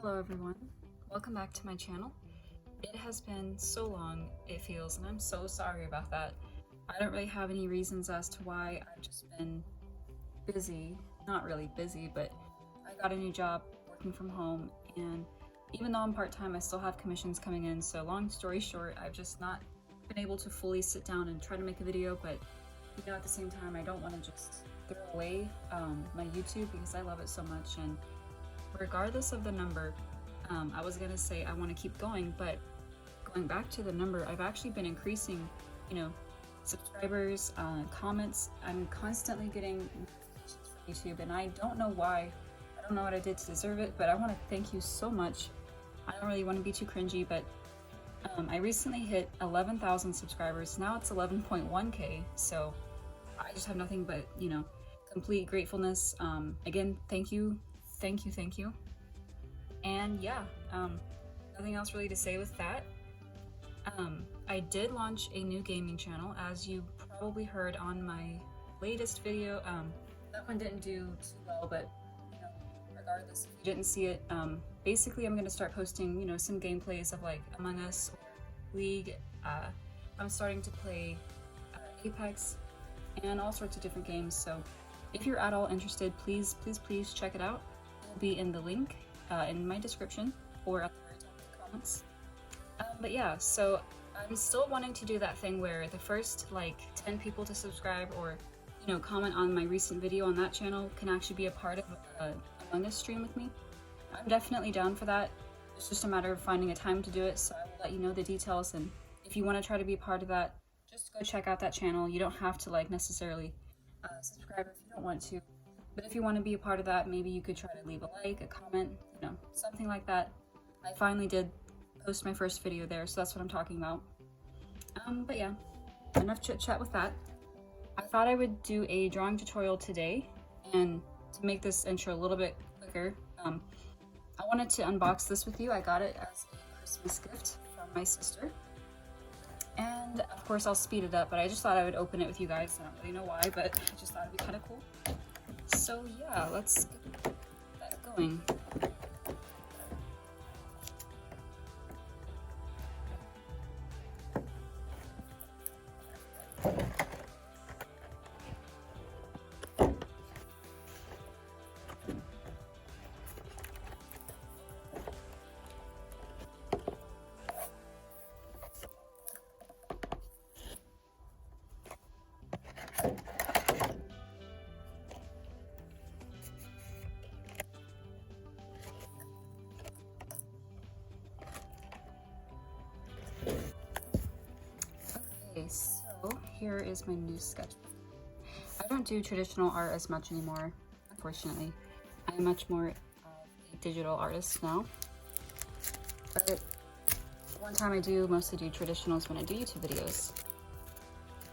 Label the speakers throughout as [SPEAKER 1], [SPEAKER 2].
[SPEAKER 1] Hello everyone, welcome back to my channel. It has been so long, it feels, and I'm so sorry about that. I don't really have any reasons as to why. I've just been busy, not really busy, but I got a new job working from home, and even though I'm part-time, I still have commissions coming in, so long story short, I've just not been able to fully sit down and try to make a video, but you know, at the same time, I don't want to just throw away my YouTube because I love it so much. And regardless of the number, I was gonna say I want to keep going, but going back to the number, I've actually been increasing, you know, subscribers, comments. I'm constantly getting notifications from YouTube, and I don't know why. I don't know what I did to deserve it, but I want to thank you so much. I don't really want to be too cringy, but I recently hit 11,000 subscribers. Now it's 11.1k, so I just have nothing but, you know, complete gratefulness. Again, thank you. And yeah, nothing else really to say with that. I did launch a new gaming channel, as you probably heard on my latest video. That one didn't do too well, but you know, regardless, if you didn't see it, basically I'm going to start posting, you know, some gameplays of like Among Us or League. I'm starting to play Apex and all sorts of different games, so if you're at all interested, please check it out. It'll be in the link in my description or at the very top of the comments. But yeah, so I'm still wanting to do that thing where the first like 10 people to subscribe or, you know, comment on my recent video on that channel can actually be a part of Among Us stream with me. I'm definitely down for that. It's just a matter of finding a time to do it, so I will let you know the details, and if you want to try to be a part of that, just go check out that channel. You don't have to like necessarily subscribe if you don't want to, but if you want to be a part of that, maybe you could try to leave a like, a comment, you know, something like that. I finally did post my first video there, so that's what I'm talking about. But yeah, enough chit chat with that. I thought I would do a drawing tutorial today, and to make this intro a little bit quicker, I wanted to unbox this with you. I got it as a Christmas gift from my sister, and of course I'll speed it up, but I just thought I would open it with you guys. I don't really know why, but I just thought it'd be kind of cool. So yeah, let's get that going. Okay, so here is my new sketchbook. I don't do traditional art as much anymore, unfortunately. I'm much more of a digital artist now. But one time I do mostly do traditionals when I do YouTube videos.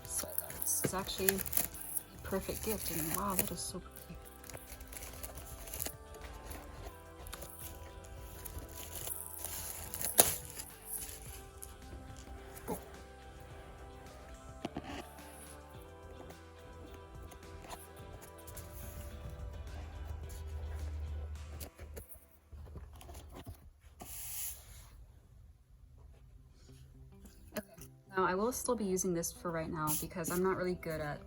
[SPEAKER 1] So I thought this is actually a perfect gift, and wow, that is so pretty. Now, I will still be using this for right now because I'm not really good at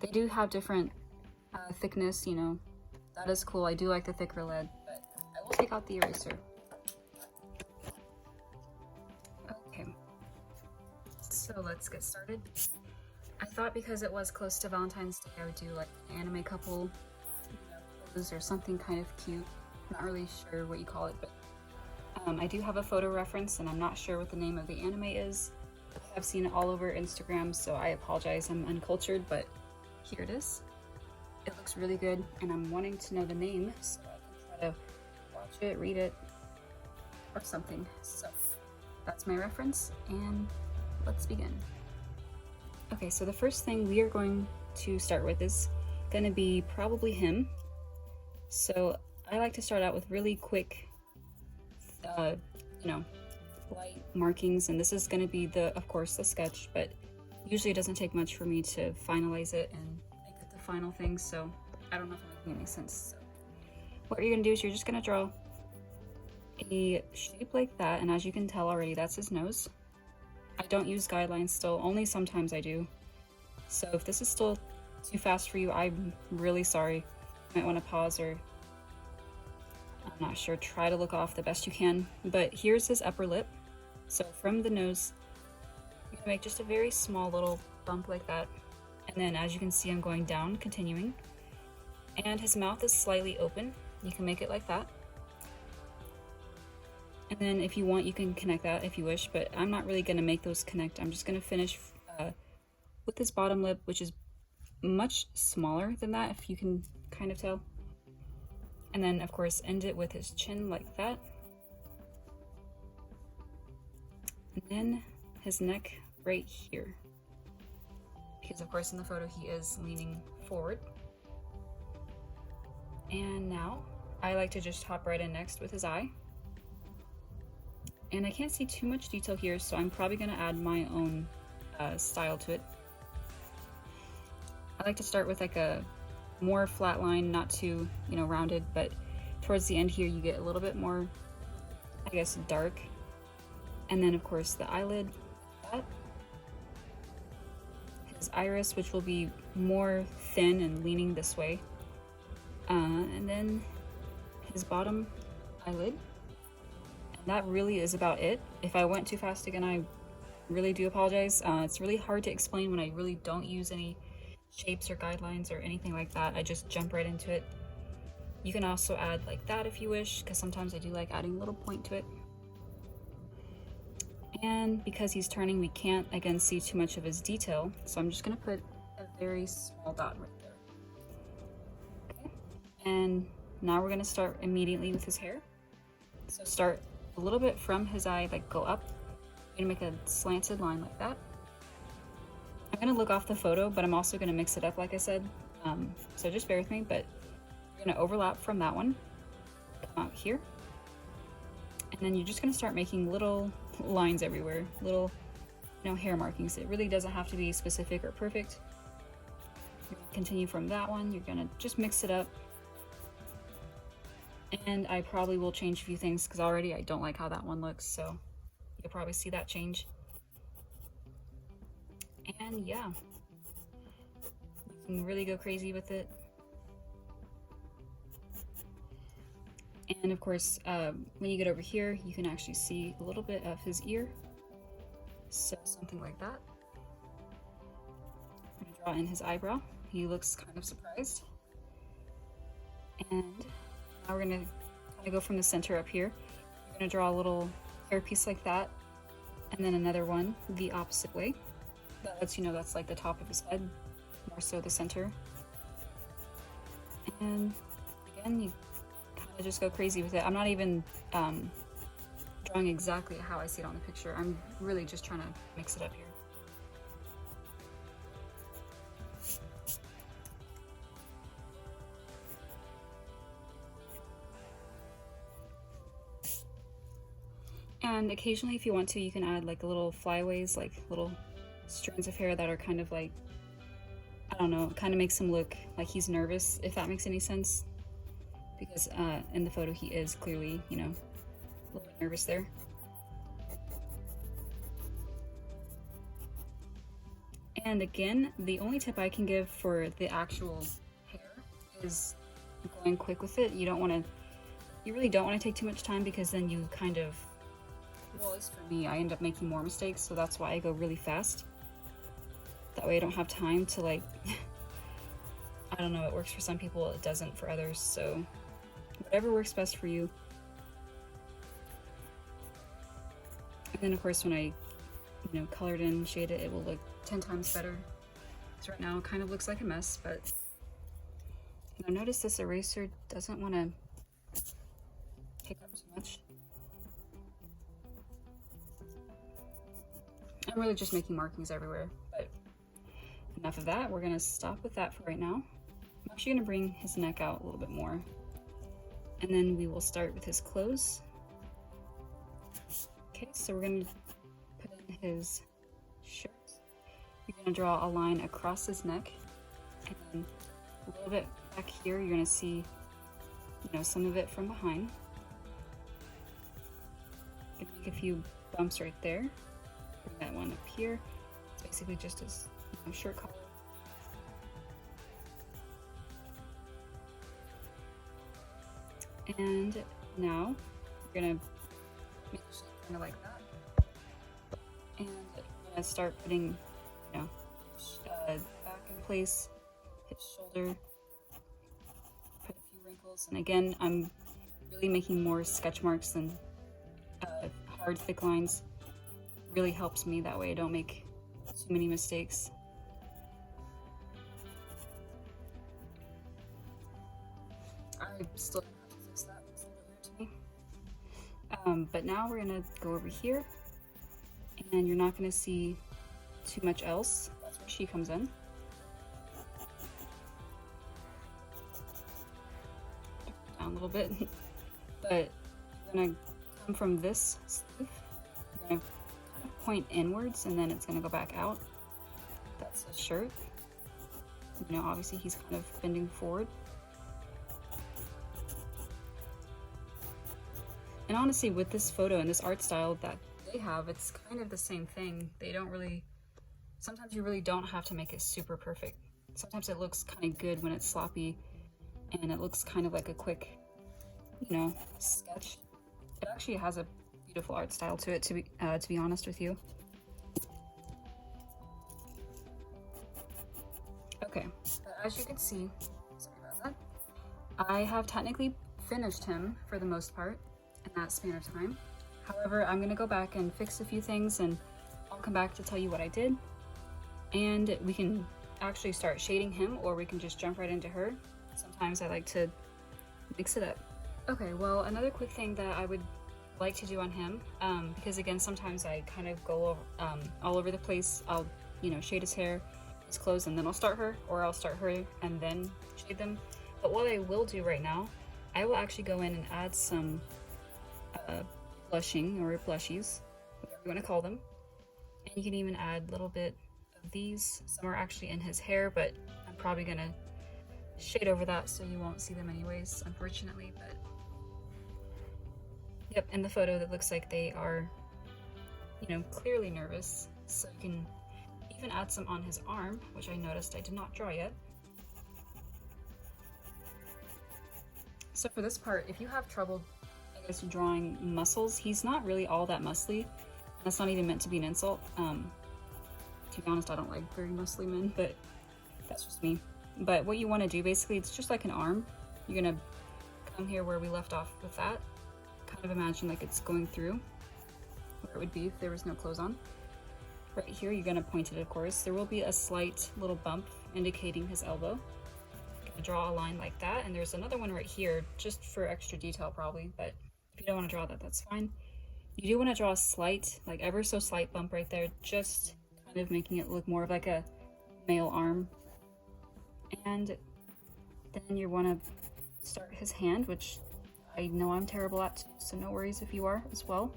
[SPEAKER 1] they do have different thickness, you know, that is cool. I do like the thicker lead, but I will take out the eraser. Okay, so let's get started. I thought because it was close to Valentine's Day, I would do like an anime couple, you know, pose or something kind of cute. I'm not really sure what you call it, but I do have a photo reference, and I'm not sure what the name of the anime is. I've seen it all over Instagram, so I apologize, I'm uncultured, but here it is. It looks really good, and I'm wanting to know the name, so I can try to watch it, read it, or something. So that's my reference, and let's begin. Okay, so the first thing we are going to start with is going to be probably him. So I like to start out with really quick you know, light markings, and this is going to be of course the sketch, but usually it doesn't take much for me to finalize it and make it the final thing, so I don't know if I'm making any sense. So what you're gonna do is you're just gonna draw a shape like that, and as you can tell already, that's his nose. I don't use guidelines still, only sometimes I do. So if this is still too fast for you, I'm really sorry. You might want to pause, or I'm not sure, try to look off the best you can. But here's his upper lip. So from the nose, you're gonna make just a very small little bump like that. And then as you can see, I'm going down, continuing. And his mouth is slightly open. You can make it like that. And then if you want, you can connect that if you wish, but I'm not really gonna make those connect. I'm just gonna finish with this bottom lip, which is much smaller than that, if you can kind of tell. And then of course end it with his chin like that. And then his neck right here. Because of course in the photo he is leaning forward. And now I like to just hop right in next with his eye. And I can't see too much detail here, so I'm probably gonna add my own style to it. I like to start with like a more flat line, not too, you know, rounded, but towards the end here you get a little bit more, I guess, dark. And then of course the eyelid, that. His iris, which will be more thin and leaning this way. And then his bottom eyelid. That really is about it. If I went too fast again, I really do apologize. It's really hard to explain when I really don't use any shapes or guidelines or anything like that. I just jump right into it. You can also add like that if you wish, because sometimes I do like adding a little point to it. And because he's turning, we can't again see too much of his detail, so I'm just gonna put a very small dot right there. Okay. And now we're gonna start immediately with his hair. So start a little bit from his eye, like go up. You're gonna make a slanted line like that. I'm gonna look off the photo, but I'm also gonna mix it up like I said. So just bear with me, but you're gonna overlap from that one, come out here. And then you're just gonna start making little lines everywhere, little, you know, hair markings. It really doesn't have to be specific or perfect. You're gonna continue from that one. You're gonna just mix it up. And I probably will change a few things because already I don't like how that one looks, so you'll probably see that change. And yeah, you can really go crazy with it. And of course, when you get over here, you can actually see a little bit of his ear. So something like that. I'm gonna draw in his eyebrow. He looks kind of surprised. And now we're gonna kind of go from the center up here. We're gonna draw a little hair piece like that, and then another one the opposite way. That lets you know that's like the top of his head, more so the center. And again, you kind of just go crazy with it. I'm not even drawing exactly how I see it on the picture. I'm really just trying to mix it up here. And occasionally, if you want to, you can add like a little flyaways, like little strands of hair that are kind of like, I don't know, kind of makes him look like he's nervous, if that makes any sense. Because in the photo, he is clearly, you know, a little bit nervous there. And again, the only tip I can give for the actual hair is going quick with it. You really don't want to take too much time, because then you kind of, well, at least for me, I end up making more mistakes, so that's why I go really fast. That way I don't have time to like, I don't know, it works for some people, it doesn't for others, so whatever works best for you. And then of course when I, you know, color it in, shade it, it will look 10 times better. Because right now it kind of looks like a mess, but you know, notice this eraser doesn't want to pick up too much. I'm really just making markings everywhere, but enough of that. We're gonna stop with that for right now. I'm actually gonna bring his neck out a little bit more, and then we will start with his clothes. Okay, so we're gonna put in his shirt. You're gonna draw a line across his neck, and then a little bit back here, you're gonna see you know, some of it from behind. Make a few bumps right there. Bring that one up here. It's basically just his, you know, shirt collar. And now we're gonna make the shape kind of like that. And I'm gonna start putting, you know, back in place, his shoulder, put a few wrinkles. And again, I'm really making more sketch marks than hard, thick lines. Really helps me that way I don't make too many mistakes. I still have to fix that. Looks a little weird to me. But now we're gonna go over here, and you're not gonna see too much else. That's where she comes in. Down a little bit, but you're gonna come from this sleeve. You're gonna kind of point inwards, and then it's gonna go back out. That's his shirt. You know, obviously he's kind of bending forward. And honestly, with this photo and this art style that they have, it's kind of the same thing. They don't really, sometimes you really don't have to make it super perfect. Sometimes it looks kind of good when it's sloppy and it looks kind of like a quick, you know, sketch. It actually has a beautiful art style to it, to be honest with you. Okay, but as you can see, sorry about that, I have technically finished him for the most part in that span of time. However, I'm gonna go back and fix a few things, and I'll come back to tell you what I did. And we can actually start shading him, or we can just jump right into her. Sometimes I like to mix it up. Okay, well, another quick thing that I would like to do on him, because again, sometimes I kind of go all over the place. I'll, you know, shade his hair, his clothes, and then I'll start her, or I'll start her and then shade them. But what I will do right now, I will actually go in and add some blushing or blushies, whatever you want to call them. And you can even add a little bit of these. Some are actually in his hair, but I'm probably gonna shade over that so you won't see them anyways, unfortunately. But yep, in the photo that looks like they are, you know, clearly nervous. So you can even add some on his arm, which I noticed I did not draw yet. So for this part, if you have trouble, I guess, drawing muscles, he's not really all that muscly. That's not even meant to be an insult. To be honest, I don't like very muscly men, but that's just me. But what you want to do, basically, it's just like an arm. You're gonna come here where we left off with that. Kind of imagine like it's going through where it would be if there was no clothes on. Right here, you're gonna point it, of course. There will be a slight little bump indicating his elbow. Draw a line like that, and there's another one right here just for extra detail probably, but if you don't want to draw that, that's fine. You do want to draw a slight, like ever so slight bump right there, just kind of making it look more of like a male arm. And then you want to start his hand, which I know I'm terrible at too, so no worries if you are as well.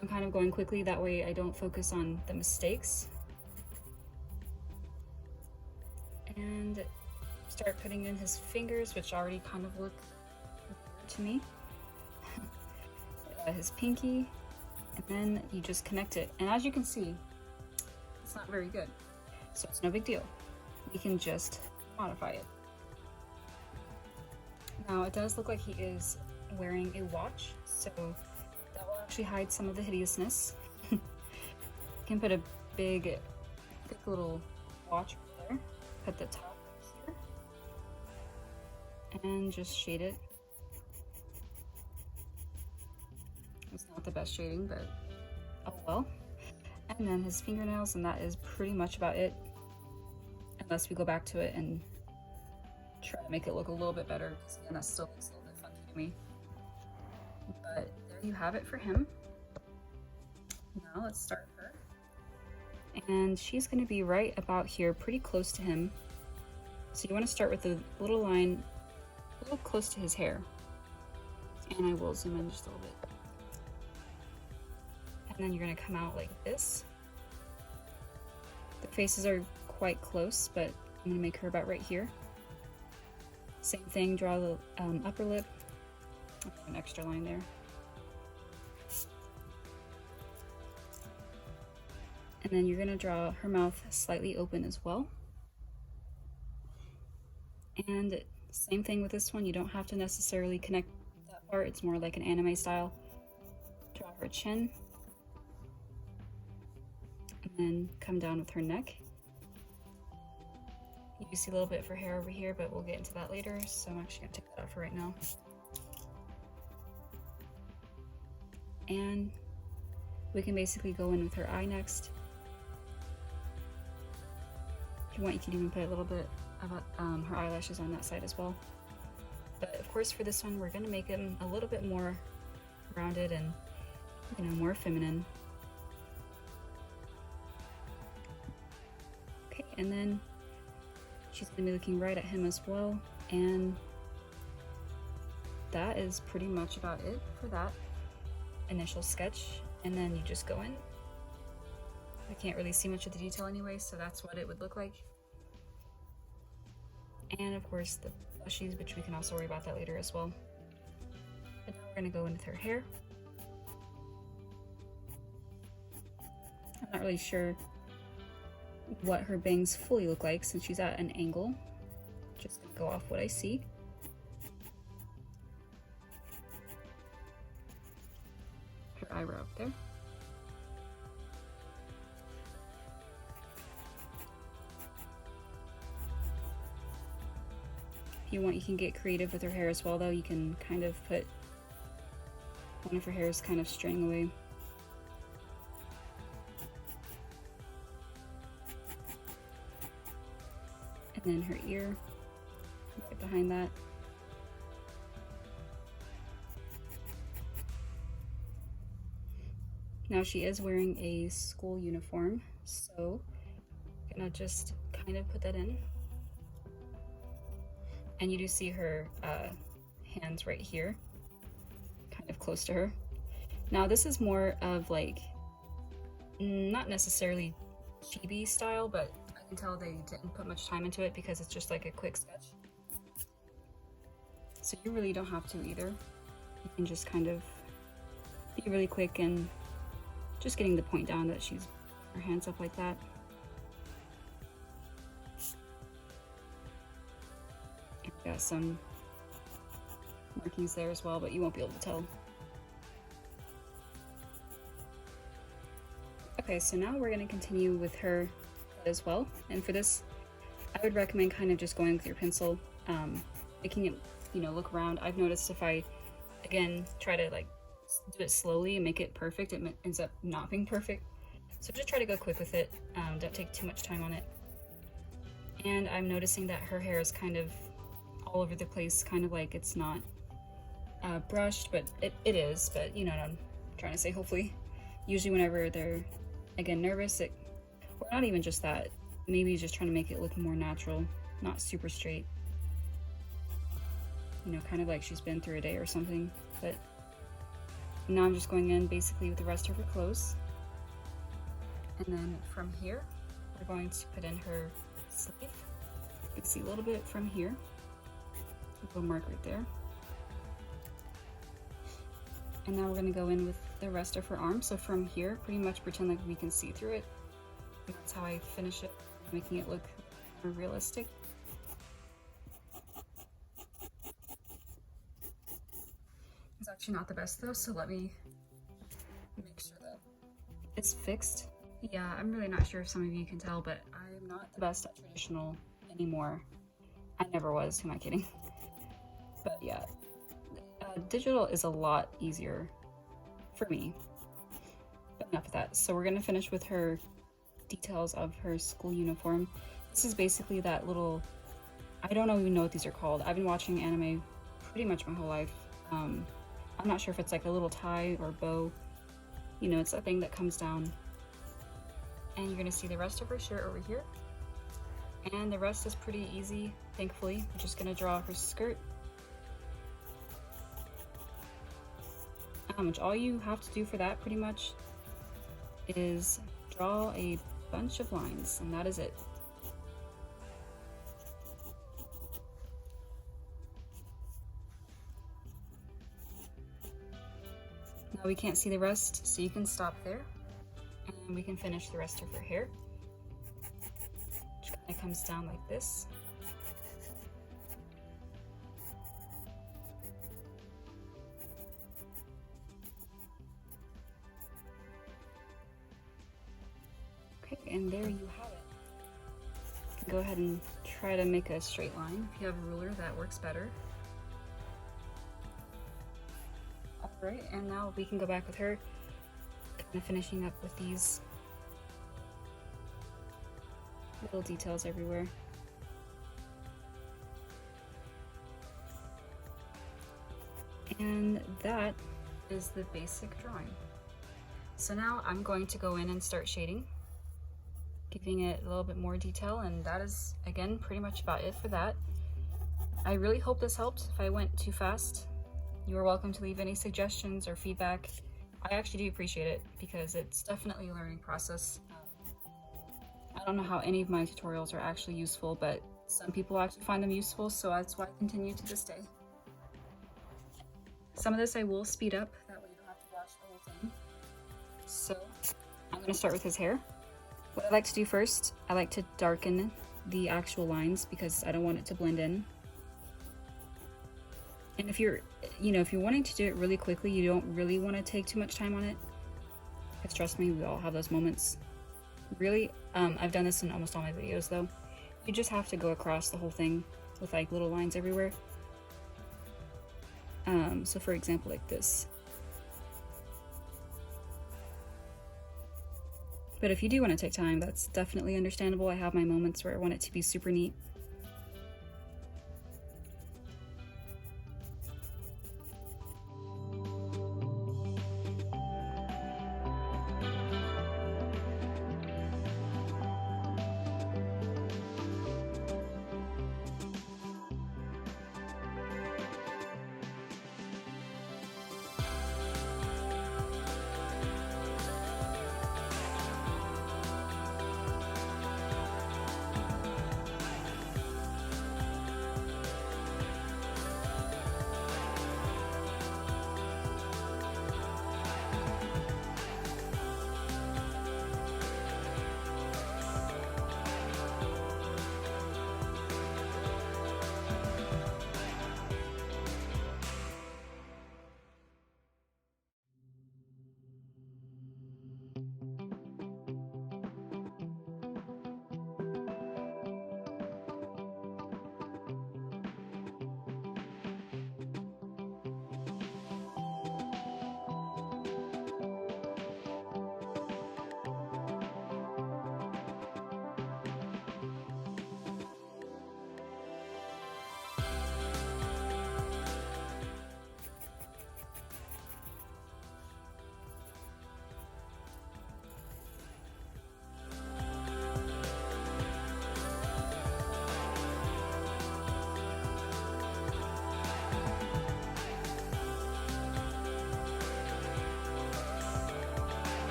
[SPEAKER 1] I'm kind of going quickly, that way I don't focus on the mistakes. And start putting in his fingers, which already kind of look weird to me. His pinky, and then you just connect it. And as you can see, it's not very good, so it's no big deal. We can just modify it. Now it does look like he is wearing a watch, so that will actually hide some of the hideousness. You can put a big, thick little watch right there. Put the top here, and just shade it. It's not the best shading, but oh well. And then his fingernails, and that is pretty much about it. Unless we go back to it and try to make it look a little bit better, because again, that still looks a little bit funky to me. But there you have it for him. Now let's start her. And she's going to be right about here, pretty close to him. So you want to start with a little line, a little close to his hair. And I will zoom in just a little bit. And then you're going to come out like this. The faces are quite close, but I'm going to make her about right here. Same thing, draw the upper lip, an extra line there. And then you're gonna draw her mouth slightly open as well. And same thing with this one, you don't have to necessarily connect that part, it's more like an anime style. Draw her chin. And then come down with her neck. You see a little bit of her hair over here, but we'll get into that later, so I'm actually gonna take that off for right now. And we can basically go in with her eye next. If you want, you can even put a little bit of her eyelashes on that side as well. But of course for this one, we're gonna make them a little bit more rounded and, you know, more feminine. Okay, and then she's gonna be looking right at him as well. And that is pretty much about it for that initial sketch. And then you just go in. I can't really see much of the detail anyway, so that's what it would look like. And of course the blushies, which we can also worry about that later as well. But now we're gonna go in with her hair. I'm not really sure what her bangs fully look like since she's at an angle. Just gonna go off what I see. Her eyebrow up there. If you want, you can get creative with her hair as well, though. You can kind of put one of her hairs kind of straying away. And then her ear, right behind that. Now she is wearing a school uniform, so I'm gonna just kind of put that in. And you do see her hands right here, kind of close to her. Now this is more of like, not necessarily chibi style, but I can tell they didn't put much time into it because it's just like a quick sketch. So you really don't have to either. You can just kind of be really quick and just getting the point down that she's her hands up like that. Got some markings there as well, but you won't be able to tell. Okay, so now we're going to continue with her as well. And for this, I would recommend kind of just going with your pencil, making it, you know, look round. I've noticed if I, again, try to like do it slowly and make it perfect, it ends up not being perfect. So just try to go quick with it. Don't take too much time on it. And I'm noticing that her hair is kind of all over the place, kind of like it's not brushed, but it is, but you know what I'm trying to say, hopefully. Usually whenever they're, again, nervous, or not even just that, maybe just trying to make it look more natural, not super straight. You know, kind of like she's been through a day or something. But now I'm just going in basically with the rest of her clothes. And then from here, we're going to put in her sleeve. You can see a little bit from here. We'll mark right there. And now we're going to go in with the rest of her arm. So from here, pretty much pretend like we can see through it. That's how I finish it, making it look more realistic. It's actually not the best though, so let me make sure that it's fixed. Yeah, I'm really not sure if some of you can tell, but I'm not the best at traditional anymore. I never was, who am I kidding? But yeah, digital is a lot easier for me. But enough of that. So we're gonna finish with her details of her school uniform. This is basically that little, I don't even know what these are called. I've been watching anime pretty much my whole life. I'm not sure if it's like a little tie or bow. You know, it's a thing that comes down. And you're gonna see the rest of her shirt over here. And the rest is pretty easy, thankfully. We're just gonna draw her skirt. Which all you have to do for that pretty much is draw a bunch of lines, and that is it. We can't see the rest, so you can stop there and we can finish the rest of her hair. Which kind of comes down like this. Okay, and there you have it. Go ahead and try to make a straight line. If you have a ruler, that works better. Alright, and now we can go back with her, kind of finishing up with these little details everywhere. And that is the basic drawing. So now I'm going to go in and start shading, giving it a little bit more detail, and that is, again, pretty much about it for that. I really hope this helped. If I went too fast, you are welcome to leave any suggestions or feedback. I actually do appreciate it because it's definitely a learning process. I don't know how any of my tutorials are actually useful, but some people actually find them useful, so that's why I continue to this day. Some of this I will speed up, that way you don't have to watch the whole thing. So I'm going to start with his hair. What I like to do first, I like to darken the actual lines because I don't want it to blend in. And if you're wanting to do it really quickly, you don't really want to take too much time on it. Because trust me, we all have those moments. Really, I've done this in almost all my videos though. You just have to go across the whole thing with like little lines everywhere. So for example, like this. But if you do want to take time, that's definitely understandable. I have my moments where I want it to be super neat.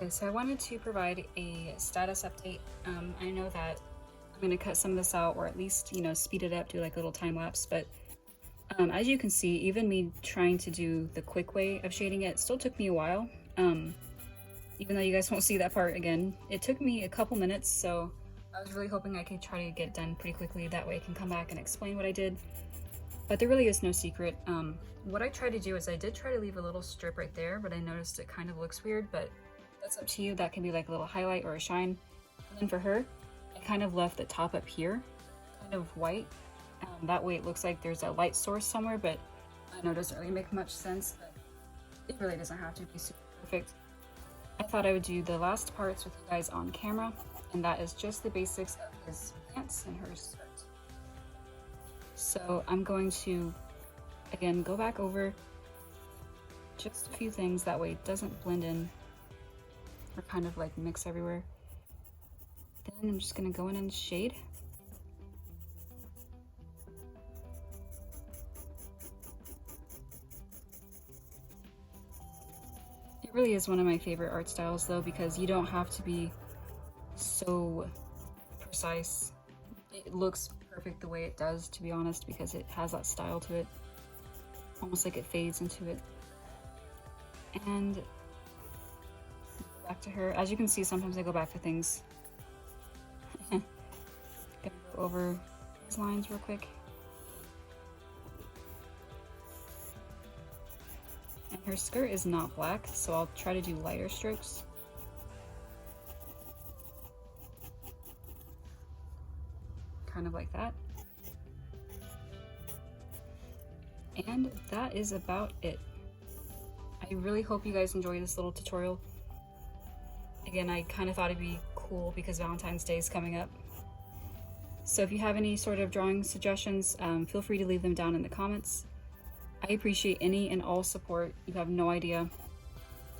[SPEAKER 1] Okay, so I wanted to provide a status update. I know that I'm going to cut some of this out, or at least, speed it up, do like a little time lapse, but as you can see, even me trying to do the quick way of shading it still took me a while. Even though you guys won't see that part again, it took me a couple minutes, so I was really hoping I could try to get it done pretty quickly. That way I can come back and explain what I did. But there really is no secret. What I tried to do is I did try to leave a little strip right there, but I noticed it kind of looks weird, but that's up to you. That can be like a little highlight or a shine. And then for her, I kind of left the top up here kind of white. That way it looks like there's a light source somewhere, but I know it doesn't really make much sense, but it really doesn't have to be super perfect. I thought I would do the last parts with you guys on camera, and that is just the basics of his pants and her skirt. So I'm going to, again, go back over just a few things, that way it doesn't blend in or kind of like mix everywhere. Then I'm just going to go in and shade. It really is one of my favorite art styles though, because you don't have to be so precise. It looks perfect the way it does, to be honest, because it has that style to it. almost like it fades into it. And back to her. As you can see, sometimes I go back to things. Gonna go over these lines real quick. And her skirt is not black, so I'll try to do lighter strokes. Kind of like that. And that is about it. I really hope you guys enjoyed this little tutorial. Again, I kind of thought it'd be cool because Valentine's Day is coming up. So if you have any sort of drawing suggestions, feel free to leave them down in the comments. I appreciate any and all support. You have no idea.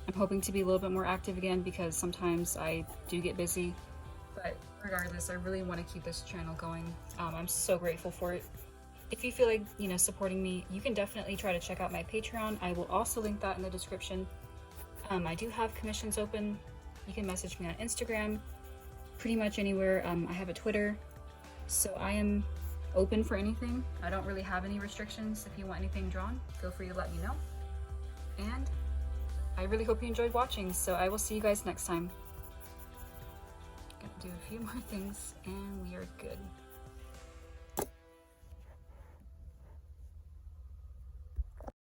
[SPEAKER 1] I'm hoping to be a little bit more active again because sometimes I do get busy. But regardless, I really want to keep this channel going. I'm so grateful for it. If you feel like, supporting me, you can definitely try to check out my Patreon. I will also link that in the description. I do have commissions open. You can message me on Instagram, pretty much anywhere. I have a Twitter, so I am open for anything. I don't really have any restrictions. If you want anything drawn, feel free to let me know. And I really hope you enjoyed watching, so I will see you guys next time. Gonna do a few more things and we are good.